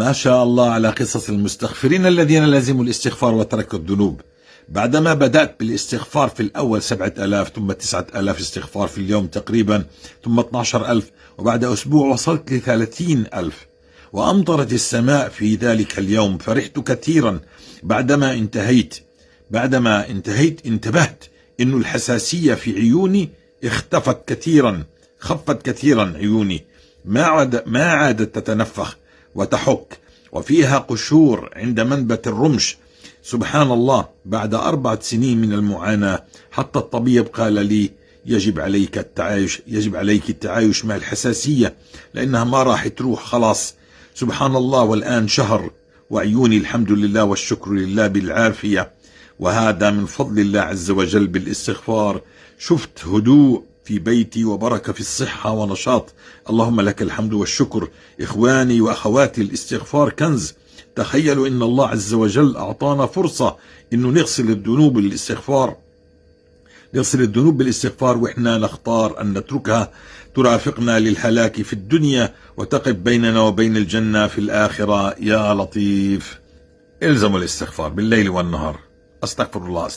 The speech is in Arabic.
ما شاء الله على قصص المستغفرين الذين لزموا الاستغفار وتركوا الذنوب. بعدما بدأت بالاستغفار في الأول 7000 ثم 9000 استغفار في اليوم تقريبا، ثم 12000، وبعد أسبوع وصلت ل30,000، وأمطرت السماء في ذلك اليوم. فرحت كثيرا. بعدما انتهيت انتبهت إنه الحساسية في عيوني اختفت كثيرا، خفت كثيرا عيوني، ما عادت تتنفخ وتحك، وفيها قشور عند منبت الرمش. سبحان الله، بعد 4 سنين من المعاناة حتى الطبيب قال لي يجب عليك التعايش مع الحساسية، لأنها ما راح تروح خلاص. سبحان الله، والآن شهر وعيوني الحمد لله والشكر لله بالعافية، وهذا من فضل الله عز وجل بالاستغفار. شفت هدوء في بيتي وبركة في الصحة ونشاط. اللهم لك الحمد والشكر. إخواني وأخواتي، الاستغفار كنز. تخيلوا إن الله عز وجل أعطانا فرصة إنه نغسل الذنوب بالاستغفار، وإحنا نختار أن نتركها ترافقنا للهلاك في الدنيا وتقف بيننا وبين الجنة في الآخرة. يا لطيف، الزموا الاستغفار بالليل والنهار. أستغفر الله.